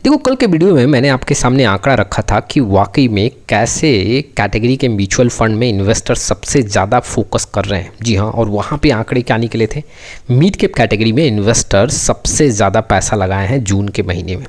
देखो कल के वीडियो में मैंने आपके सामने आंकड़ा रखा था कि वाकई में कैसे कैटेगरी के म्यूचुअल फंड में इन्वेस्टर सबसे ज़्यादा फोकस कर रहे हैं। जी हाँ, और वहाँ पे आंकड़े क्या निकले थे, मिड कैप कैटेगरी में इन्वेस्टर सबसे ज़्यादा पैसा लगाए हैं जून के महीने में।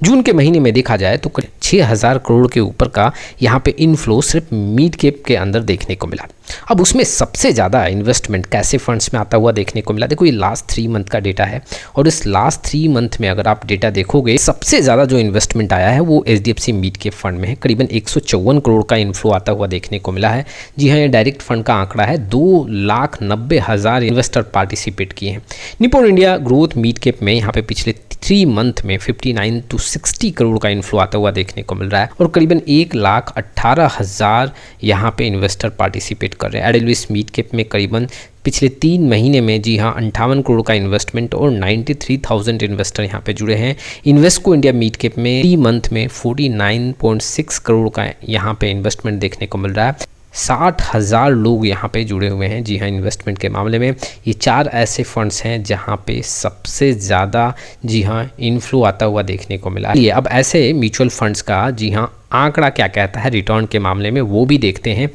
जून के महीने में देखा जाए तो 6000 करोड़ के ऊपर का यहाँ पे इनफ्लो सिर्फ मिड कैप के अंदर देखने को मिला। अब उसमें सबसे ज़्यादा इन्वेस्टमेंट कैसे फंड्स में आता हुआ देखने को मिला। देखो ये लास्ट 3 मंथ का डेटा है और इस लास्ट 3 मंथ में अगर आप डेटा देखोगे सबसे ज़्यादा जो इन्वेस्टमेंट आया है वो HDFC मिड कैप फंड में है। करीबन 154 करोड़ का इनफ्लो आता हुआ देखने को मिला है। जी हाँ, ये डायरेक्ट फंड का आंकड़ा है। 2,90,000 इन्वेस्टर पार्टिसिपेट किए हैं। Nippon India growth mid cap में यहाँ पे पिछले 3 मंथ में 59 to 60 करोड़ का इन्फ्लो आता हुआ देखने को मिल रहा है और करीबन 1,18,000 यहाँ पे इन्वेस्टर पार्टिसिपेट कर रहे हैं। एडेलविस मिड कैप में करीबन पिछले 3 महीने में जी हाँ 58 करोड़ का इन्वेस्टमेंट और 93,000 इन्वेस्टर यहाँ पे जुड़े हैं। इन्वेस्को इंडिया मिड कैप में 3 मंथ में 49.6 करोड़ का यहाँ पे इन्वेस्टमेंट देखने को मिल रहा है। 60,000 लोग यहाँ पे जुड़े हुए हैं। जी हाँ, इन्वेस्टमेंट के मामले में ये 4 ऐसे फंड्स हैं जहाँ पे सबसे ज़्यादा जी हाँ इनफ्लो आता हुआ देखने को मिला है। अब ऐसे म्यूचुअल फंड्स का जी हाँ आंकड़ा क्या कहता है रिटर्न के मामले में, वो भी देखते हैं।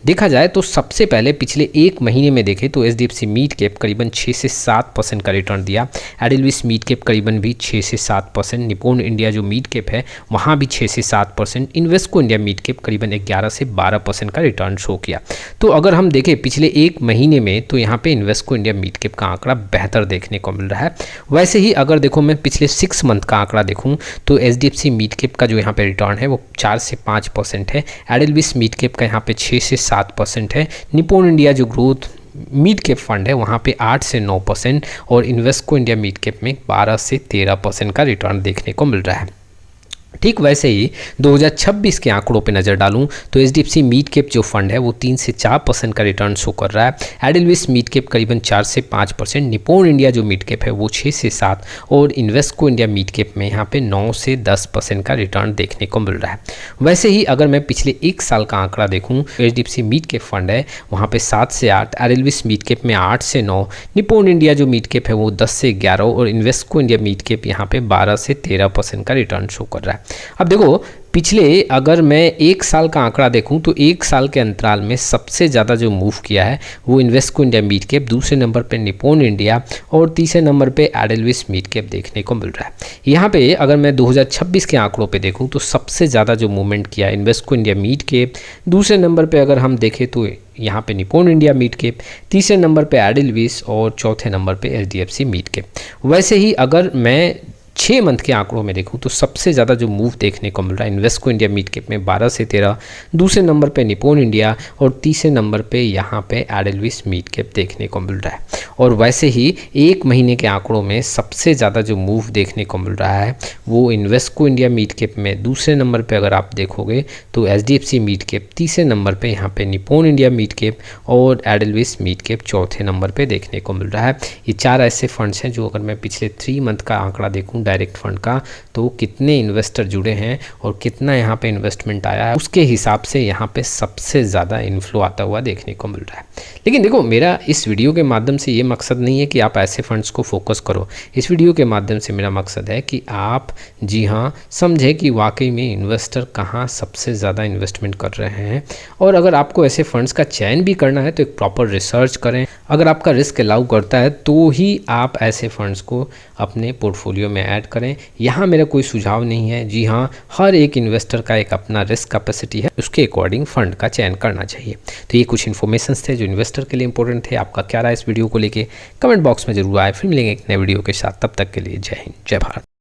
देखा जाए तो सबसे पहले पिछले 1 महीने में देखें तो HDFC मिड कैप करीबन 6 से 7% का रिटर्न दिया। एडेलविस मिड कैप करीबन भी 6 से 7%। निप्पॉन इंडिया जो मिड कैप है वहाँ भी 6 से 7%। इन्वेस्को इंडिया मिड कैप करीबन 11 से 12% का रिटर्न शो किया। तो अगर हम देखें पिछले 1 महीने में तो यहाँ पे इन्वेस्को इंडिया मिड कैप का आंकड़ा बेहतर देखने को मिल रहा है। वैसे ही अगर देखो मैं पिछले 6 मंथ का आंकड़ा देखूँ तो HDFC मिड कैप का जो यहाँ पे रिटर्न है वो 4 से 5% है। एडेलविस मिड कैप का यहाँ पे 6 से 7% है। निप्पॉन इंडिया जो ग्रोथ मिड कैप फंड है वहाँ पे 8 से 9% और इन्वेस्को इंडिया मिड कैप में 12 से 13% का रिटर्न देखने को मिल रहा है। ठीक वैसे ही 2026 के आंकड़ों पे नज़र डालूं तो HDFC मिड कैप जो फंड है वो 3 से 4% का रिटर्न शो कर रहा है। एडेलविस मिड कैप करीबन 4 से 5%। निप्पॉन इंडिया जो मिड कैप है वो 6 से 7 और इन्वेस्को इंडिया मिड कैप में यहाँ पे 9 से 10% का रिटर्न देखने को मिल रहा है। वैसे ही अगर मैं पिछले 1 साल का आंकड़ा देखूँ HDFC मिड कैप फंड है वहाँ पर 7 से 8, एडेलविस मिड कैप में 8 से 9, निप्पॉन इंडिया जो मिड कैप है वो 10 से 11 और इन्वेस्को इंडिया मिड कैप यहाँ पे 12 से 13% का रिटर्न शो कर रहा है। अब देखो पिछले अगर मैं 1 साल का आंकड़ा देखूं तो 1 साल के अंतराल में सबसे ज़्यादा जो मूव किया है वो इन्वेस्को इंडिया मिड कैप, दूसरे नंबर पे निप्पॉन इंडिया और तीसरे नंबर पे एडेलविस मिड कैप देखने को मिल रहा है। यहाँ पे अगर मैं 2026 के आंकड़ों पे देखूं तो सबसे ज़्यादा जो मूवमेंट किया इन्वेस्को इंडिया मिड कैप, दूसरे नंबर पे अगर हम देखें तो यहाँ पे निप्पॉन इंडिया मिड कैप, तीसरे नंबर पे एडेलविस और चौथे नंबर पे HDFC मिड कैप। वैसे ही अगर मैं 6 मंथ के आंकड़ों में देखूं तो सबसे ज़्यादा जो मूव देखने को मिल रहा है इन्वेस्को इंडिया मिड कैप में 12 से 13, दूसरे नंबर पे निप्पॉन इंडिया और तीसरे नंबर पे यहाँ पे एडेलविस मिड कैप देखने को मिल रहा है। और वैसे ही 1 महीने के आंकड़ों में सबसे ज़्यादा जो मूव देखने को मिल रहा है वो इन्वेस्को इंडिया मिड कैप में, दूसरे नंबर पर अगर आप देखोगे तो HDFC मिड कैप, तीसरे नंबर पर यहाँ पर निप्पॉन इंडिया मिड कैप और एडेलविस मिड कैप चौथे नंबर पर देखने को मिल रहा है। ये 4 ऐसे फंड्स हैं जो अगर मैं पिछले 3 मंथ का आंकड़ा देखूँ डायरेक्ट फंड का तो कितने इन्वेस्टर जुड़े हैं और कितना यहाँ पे इन्वेस्टमेंट आया है उसके हिसाब से यहाँ पे सबसे ज़्यादा इन्फ्लो आता हुआ देखने को मिल रहा है। लेकिन देखो मेरा इस वीडियो के माध्यम से ये मकसद नहीं है कि आप ऐसे फंड्स को फोकस करो। इस वीडियो के माध्यम से मेरा मकसद है कि आप जी हाँ समझें कि वाकई में इन्वेस्टर कहाँ सबसे ज़्यादा इन्वेस्टमेंट कर रहे हैं और अगर आपको ऐसे फंड्स का चयन भी करना है तो एक प्रॉपर रिसर्च करें। अगर आपका रिस्क अलाउ करता है तो ही आप ऐसे फंड्स को अपने पोर्टफोलियो में ऐड करें। यहाँ मेरा कोई सुझाव नहीं है। जी हाँ, हर एक इन्वेस्टर का एक अपना रिस्क कैपेसिटी है, उसके अकॉर्डिंग फंड का चयन करना चाहिए। तो ये कुछ इन्फॉर्मेशंस थे जो इन्वेस्टर के लिए इंपॉर्टेंट थे। आपका क्या राय इस वीडियो को लेके कमेंट बॉक्स में जरूर आए। फिर मिलेंगे एक नए वीडियो के साथ, तब तक के लिए जय हिंद, जय भारत।